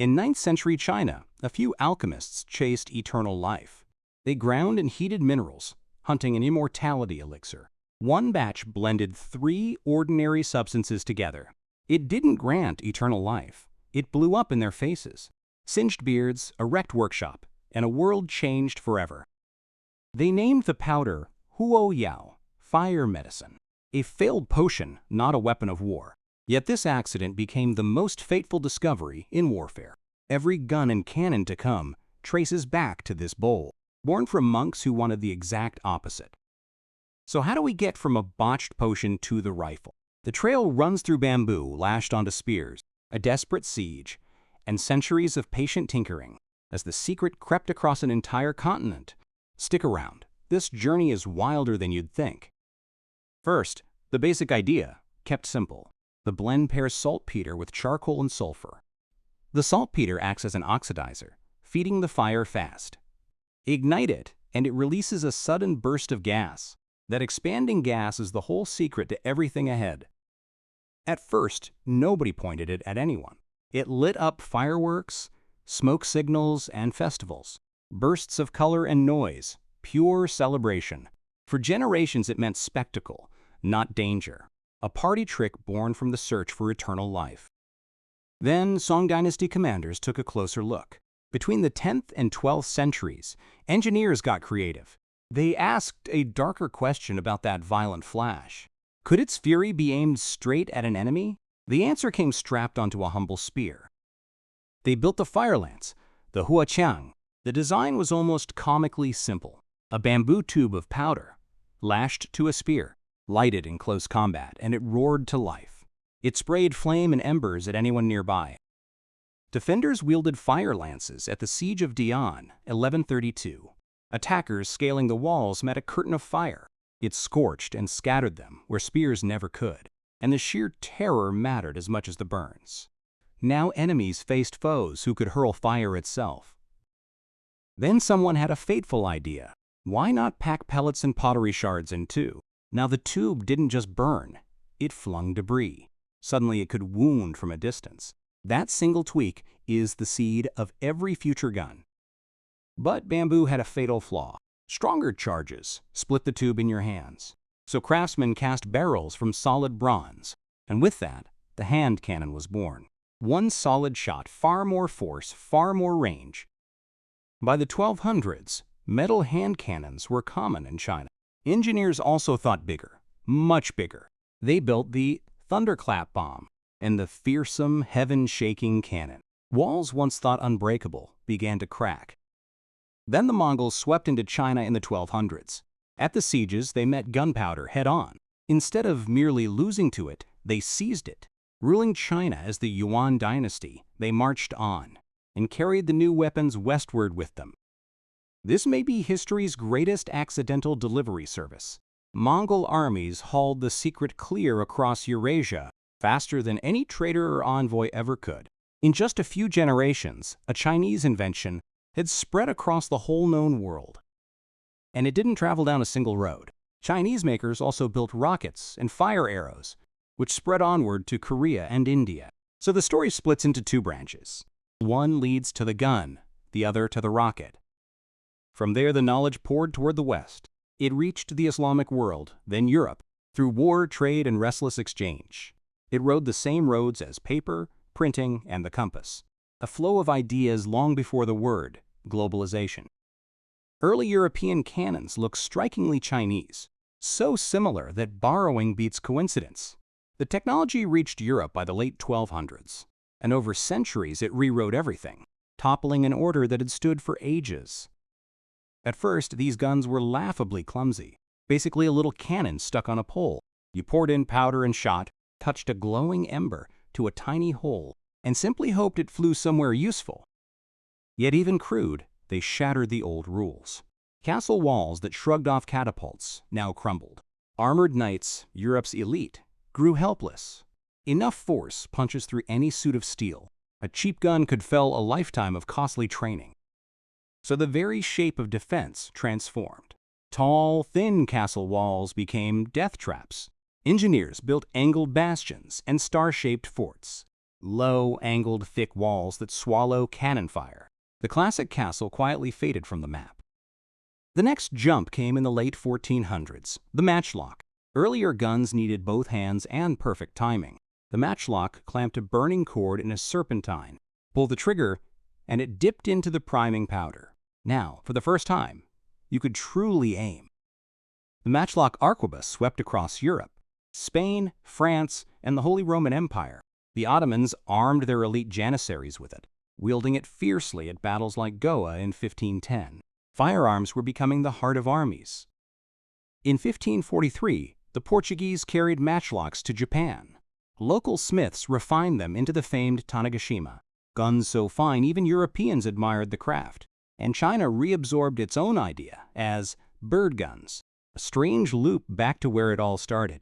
In 9th century China, a few alchemists chased eternal life. They ground and heated minerals, hunting an immortality elixir. One batch blended 3 ordinary substances together. It didn't grant eternal life. It blew up in their faces. Singed beards, a wrecked workshop, and a world changed forever. They named the powder Huo Yao, fire medicine, a failed potion, not a weapon of war. Yet this accident became the most fateful discovery in warfare. Every gun and cannon to come traces back to this bowl, born from monks who wanted the exact opposite. So how do we get from a botched potion to the rifle? The trail runs through bamboo lashed onto spears, a desperate siege, and centuries of patient tinkering. As the secret crept across an entire continent. Stick around. This journey is wilder than you'd think. First, the basic idea, kept simple. The blend pairs saltpeter with charcoal and sulfur. The saltpeter acts as an oxidizer, feeding the fire fast. Ignite it, and it releases a sudden burst of gas. That expanding gas is the whole secret to everything ahead. At first, nobody pointed it at anyone. It lit up fireworks, smoke signals, and festivals. Bursts of color and noise, pure celebration. For generations it meant spectacle, not danger. A party trick born from the search for eternal life. Then Song Dynasty commanders took a closer look. Between the 10th and 12th centuries, engineers got creative. They asked a darker question about that violent flash. Could its fury be aimed straight at an enemy? The answer came strapped onto a humble spear. They built the fire lance, the huaqiang. The design was almost comically simple. A bamboo tube of powder, lashed to a spear, lighted in close combat, and it roared to life. It sprayed flame and embers at anyone nearby. Defenders wielded fire lances at the Siege of Dian, 1132. Attackers scaling the walls met a curtain of fire. It scorched and scattered them where spears never could, and the sheer terror mattered as much as the burns. Now enemies faced foes who could hurl fire itself. Then someone had a fateful idea. Why not pack pellets and pottery shards in too? Now the tube didn't just burn, it flung debris. Suddenly it could wound from a distance. That single tweak is the seed of every future gun. But bamboo had a fatal flaw. Stronger charges split the tube in your hands. So craftsmen cast barrels from solid bronze, and with that, the hand cannon was born. One solid shot, far more force, far more range. By the 1200s, metal hand cannons were common in China. Engineers also thought bigger, much bigger. They built the thunderclap bomb and the fearsome, heaven-shaking cannon. Walls once thought unbreakable began to crack. Then the Mongols swept into China in the 1200s. At the sieges, they met gunpowder head-on. Instead of merely losing to it, they seized it. Ruling China as the Yuan dynasty, they marched on and carried the new weapons westward with them. This may be history's greatest accidental delivery service. Mongol armies hauled the secret clear across Eurasia faster than any trader or envoy ever could. In just a few generations, a Chinese invention had spread across the whole known world. And it didn't travel down a single road. Chinese makers also built rockets and fire arrows, which spread onward to Korea and India. So the story splits into 2 branches. One leads to the gun, the other to the rocket. From there, the knowledge poured toward the West. It reached the Islamic world, then Europe, through war, trade, and restless exchange. It rode the same roads as paper, printing, and the compass. A flow of ideas long before the word, globalization. Early European cannons look strikingly Chinese, so similar that borrowing beats coincidence. The technology reached Europe by the late 1200s, and over centuries it rewrote everything, toppling an order that had stood for ages. At first, these guns were laughably clumsy, basically a little cannon stuck on a pole. You poured in powder and shot, touched a glowing ember to a tiny hole, and simply hoped it flew somewhere useful. Yet even crude, they shattered the old rules. Castle walls that shrugged off catapults now crumbled. Armored knights, Europe's elite, grew helpless. Enough force punches through any suit of steel. A cheap gun could fell a lifetime of costly training. So the very shape of defense transformed. Tall, thin castle walls became death traps. Engineers built angled bastions and star-shaped forts. low, angled, thick walls that swallow cannon fire. The classic castle quietly faded from the map. The next jump came in the late 1400s, the matchlock. Earlier guns needed both hands and perfect timing. The matchlock clamped a burning cord in a serpentine, pulled the trigger, and it dipped into the priming powder. Now, for the first time, you could truly aim. The matchlock arquebus swept across Europe, Spain, France, and the Holy Roman Empire. The Ottomans armed their elite Janissaries with it, wielding it fiercely at battles like Goa in 1510. Firearms were becoming the heart of armies. In 1543, the Portuguese carried matchlocks to Japan. Local smiths refined them into the famed tanegashima, guns so fine even Europeans admired the craft. And China reabsorbed its own idea as bird guns, a strange loop back to where it all started.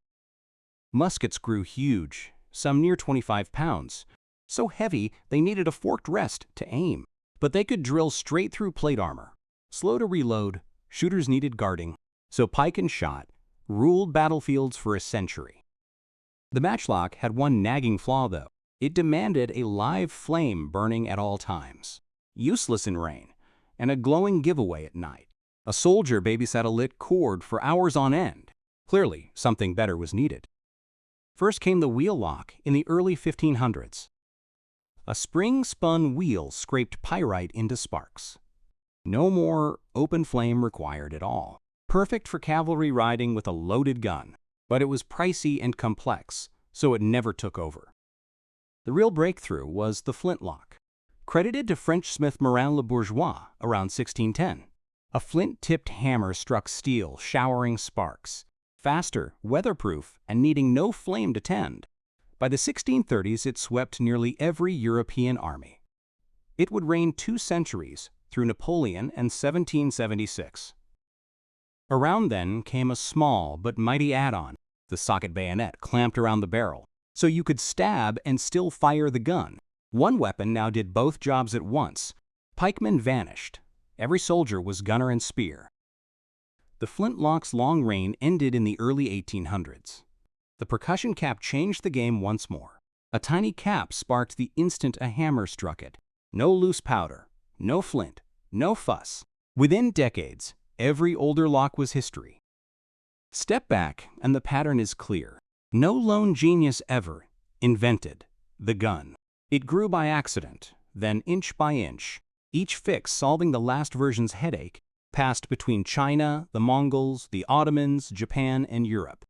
Muskets grew huge, some near 25 pounds, so heavy they needed a forked rest to aim. But they could drill straight through plate armor. Slow to reload, shooters needed guarding, so pike and shot ruled battlefields for a century. The matchlock had one nagging flaw, though. It demanded a live flame burning at all times, useless in rain, and a glowing giveaway at night. A soldier babysat a lit cord for hours on end. Clearly, something better was needed. First came the wheel lock in the early 1500s. A spring-spun wheel scraped pyrite into sparks. No more open flame required at all. Perfect for cavalry riding with a loaded gun, but it was pricey and complex, so it never took over. The real breakthrough was the flintlock, credited to French smith Morin le Bourgeois around 1610. A flint-tipped hammer struck steel, showering sparks, faster, weatherproof, and needing no flame to tend. By the 1630s, it swept nearly every European army. It would reign 2 centuries, through Napoleon and 1776. Around then came a small but mighty add-on, the socket bayonet clamped around the barrel, so you could stab and still fire the gun. One weapon now did both jobs at once. Pikemen vanished. Every soldier was gunner and spear. The flintlock's long reign ended in the early 1800s. The percussion cap changed the game once more. A tiny cap sparked the instant a hammer struck it. No loose powder, no flint, no fuss. Within decades, every older lock was history. Step back and the pattern is clear. No lone genius ever invented the gun. It grew by accident, then inch by inch, each fix solving the last version's headache, passed between China, the Mongols, the Ottomans, Japan, and Europe.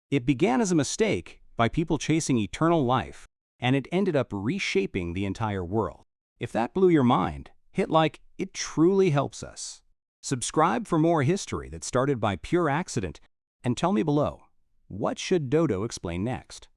It began as a mistake by people chasing eternal life, and it ended up reshaping the entire world. If that blew your mind, hit like, it truly helps us. Subscribe for more history that started by pure accident, and tell me below, what should Dodo explain next?